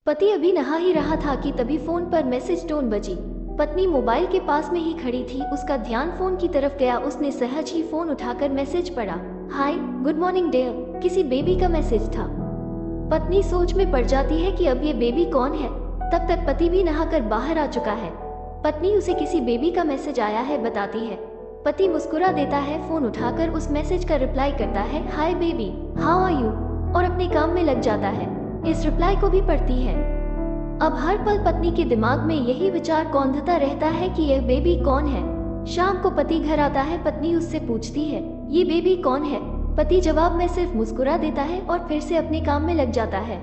पति अभी नहा ही रहा था कि तभी फोन पर मैसेज टोन बजी। पत्नी मोबाइल के पास में ही खड़ी थी, उसका ध्यान फोन की तरफ गया। उसने सहज ही फोन उठाकर मैसेज पढ़ा। हाय, गुड मॉर्निंग डियर। किसी बेबी का मैसेज था। पत्नी सोच में पड़ जाती है कि अब ये बेबी कौन है। तब तक पति भी नहाकर बाहर आ चुका है। पत्नी उसे किसी बेबी का मैसेज आया है बताती है। पति मुस्कुरा देता है, फोन उठाकर उस मैसेज का रिप्लाई करता है, hi baby, how are you, और अपने काम में लग जाता है। इस रिप्लाई को भी पढ़ती है। अब हर पल पत्नी के दिमाग में यही विचार कौंधता रहता है कि यह बेबी कौन है। शाम को पति घर आता है। पत्नी उससे पूछती है, ये बेबी कौन है। पति जवाब में सिर्फ मुस्कुरा देता है और फिर से अपने काम में लग जाता है।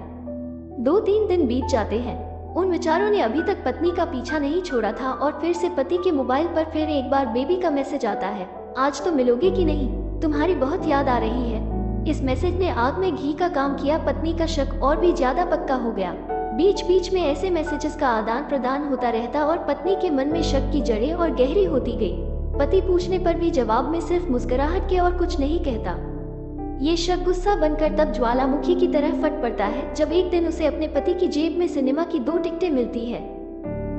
2-3 दिन बीत जाते हैं। उन विचारों ने अभी तक पत्नी का पीछा नहीं छोड़ा था और फिर से पति के मोबाइल पर फिर एक बार बेबी का मैसेज आता है। आज तो मिलोगे कि नहीं, तुम्हारी बहुत याद आ रही है। इस मैसेज ने आग में घी का काम किया। पत्नी का शक और भी ज्यादा पक्का हो गया। बीच बीच में ऐसे मैसेजेस का आदान प्रदान होता रहता और पत्नी के मन में शक की जड़ें और गहरी होती गई। पति पूछने पर भी जवाब में सिर्फ मुस्कुराहट के और कुछ नहीं कहता। ये शक गुस्सा बनकर तब ज्वालामुखी की तरह फट पड़ता है जब एक दिन उसे अपने पति की जेब में सिनेमा की 2 टिकटें मिलती है।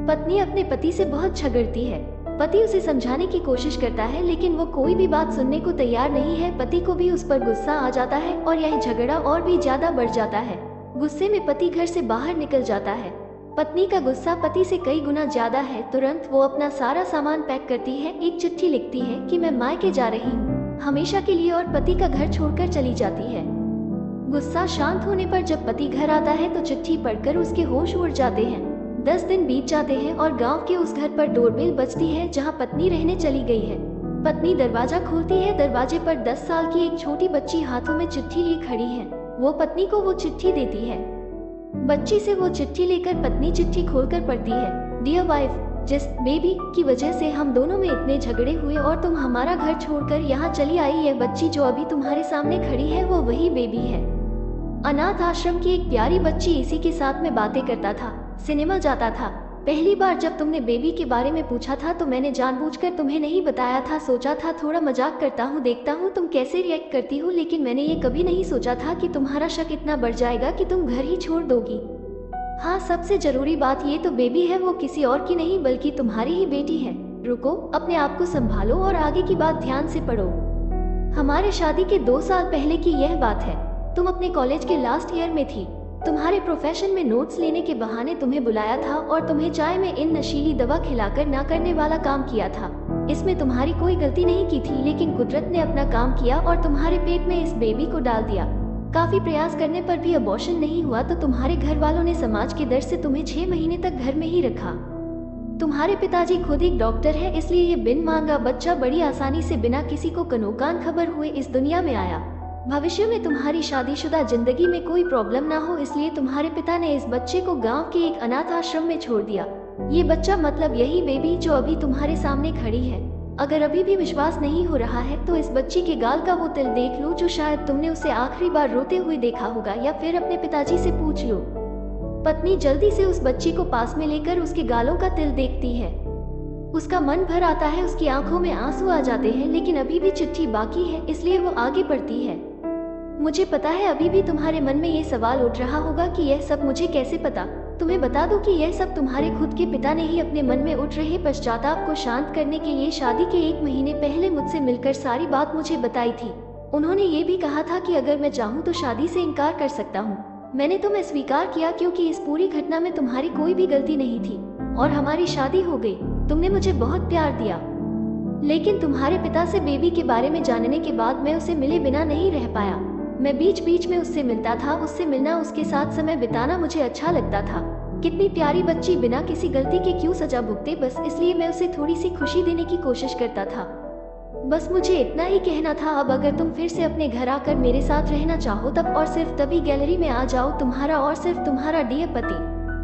पत्नी अपने पति से बहुत झगड़ती है। पति उसे समझाने की कोशिश करता है लेकिन वो कोई भी बात सुनने को तैयार नहीं है। पति को भी उस पर गुस्सा आ जाता है और यह झगड़ा और भी ज्यादा बढ़ जाता है। गुस्से में पति घर से बाहर निकल जाता है। पत्नी का गुस्सा पति से कई गुना ज्यादा है। तुरंत वो अपना सारा सामान पैक करती है, एक चिट्ठी लिखती है कि मैं मायके जा रही हूँ हमेशा के लिए, और पति का घर छोड़कर चली जाती है। गुस्सा शांत होने पर जब पति घर आता है तो चिट्ठी पढ़कर उसके होश उड़ जाते हैं। 10 दिन बीत जाते हैं और गांव के उस घर पर डोरबेल बजती है जहां पत्नी रहने चली गई है। पत्नी दरवाजा खोलती है। दरवाजे पर 10 साल की एक छोटी बच्ची हाथों में चिट्ठी लिए खड़ी है। वो पत्नी को वो चिट्ठी देती है। बच्ची से वो चिट्ठी लेकर पत्नी चिट्ठी खोलकर पढ़ती है। डियर वाइफ, जिस बेबी की वजह से हम दोनों में इतने झगड़े हुए और तुम हमारा घर छोड़कर यहाँ चली आई, यह बच्ची जो अभी तुम्हारे सामने खड़ी है वो वही बेबी है। अनाथ आश्रम की एक प्यारी बच्ची इसी के साथ में बातें करता था, सिनेमा जाता था। पहली बार जब तुमने बेबी के बारे में पूछा था तो मैंने जानबूझकर तुम्हें नहीं बताया था। सोचा था थोड़ा मजाक करता हूँ, देखता हूँ तुम कैसे रिएक्ट करती हो, लेकिन मैंने ये कभी नहीं सोचा था कि तुम्हारा शक इतना बढ़ जाएगा कि तुम घर ही छोड़ दोगी। हाँ, सबसे जरूरी बात ये तो बेबी है वो किसी और की नहीं बल्कि तुम्हारी ही बेटी है। रुको, अपने आप को संभालो और आगे की बात ध्यान से पढ़ो। हमारे शादी के 2 साल पहले की यह बात है। तुम अपने कॉलेज के लास्ट ईयर में थी। तुम्हारे प्रोफेशन में नोट्स लेने के बहाने तुम्हें बुलाया था और तुम्हें चाय में इन नशीली दवा खिलाकर ना करने वाला काम किया था। इसमें तुम्हारी कोई गलती नहीं की थी, लेकिन कुदरत ने अपना काम किया और तुम्हारे पेट में इस बेबी को डाल दिया। काफी प्रयास करने पर भी अबॉर्शन नहीं हुआ तो तुम्हारे घर वालों ने समाज के डर से तुम्हें 6 महीने तक घर में ही रखा। तुम्हारे पिताजी खुद एक डॉक्टर है, इसलिए ये बिन मांगा बच्चा बड़ी आसानी से बिना किसी को कनोकान खबर हुए इस दुनिया में आया। भविष्य में तुम्हारी शादीशुदा जिंदगी में कोई प्रॉब्लम ना हो, इसलिए तुम्हारे पिता ने इस बच्चे को गांव के एक अनाथ आश्रम में छोड़ दिया। ये बच्चा मतलब यही बेबी जो अभी तुम्हारे सामने खड़ी है। अगर अभी भी विश्वास नहीं हो रहा है तो इस बच्ची के गाल का वो तिल देख लो जो शायद तुमने उसे आखिरी बार रोते हुए देखा होगा, या फिर अपने पिताजी से पूछ लो। पत्नी जल्दी से उस बच्ची को पास में लेकर उसके गालों का तिल देखती है। उसका मन भर आता है, उसकी आंखों में आंसू आ जाते हैं, लेकिन अभी भी चिट्ठी बाकी है, इसलिए वो आगे बढ़ती है। मुझे पता है अभी भी तुम्हारे मन में ये सवाल उठ रहा होगा कि यह सब मुझे कैसे पता। तुम्हें बता दूं कि यह सब तुम्हारे खुद के पिता ने ही अपने मन में उठ रहे पश्चाताप को शांत करने के लिए शादी के 1 महीने पहले मुझसे मिलकर सारी बात मुझे बताई थी। उन्होंने ये भी कहा था कि अगर मैं चाहूँ तो शादी से इनकार कर सकता हूँ। मैंने तुम्हें स्वीकार किया क्योंकि इस पूरी घटना में तुम्हारी कोई भी गलती नहीं थी और हमारी शादी हो गई। तुमने मुझे बहुत प्यार दिया, लेकिन तुम्हारे पिता से बेबी के बारे में जानने के बाद मैं उसे मिले बिना नहीं रह पाया। मैं बीच बीच में उससे मिलता था, उससे मिलना, उसके साथ समय बिताना मुझे अच्छा लगता था। कितनी प्यारी बच्ची बिना किसी गलती के क्यों सजा भुगते, बस इसलिए मैं उसे थोड़ी सी खुशी देने की कोशिश करता था। बस मुझे इतना ही कहना था। अब अगर तुम फिर से अपने घर आकर मेरे साथ रहना चाहो तब और सिर्फ तभी गैलरी में आ जाओ, तुम्हारा और सिर्फ तुम्हारा डियर पति।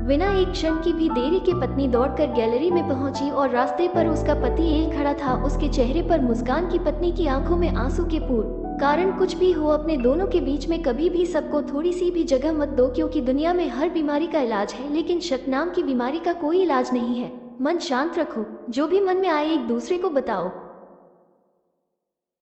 बिना एक क्षण की भी देरी के पत्नी दौड़कर गैलरी में पहुंची और रास्ते पर उसका पति एल खड़ा था, उसके चेहरे पर मुस्कान की पत्नी की आंखों में आंसू के पूर। कारण कुछ भी हो, अपने दोनों के बीच में कभी भी सबको थोड़ी सी भी जगह मत दो, क्योंकि दुनिया में हर बीमारी का इलाज है, लेकिन शक नाम की बीमारी का कोई इलाज नहीं है। मन शांत रखो, जो भी मन में आए एक दूसरे को बताओ।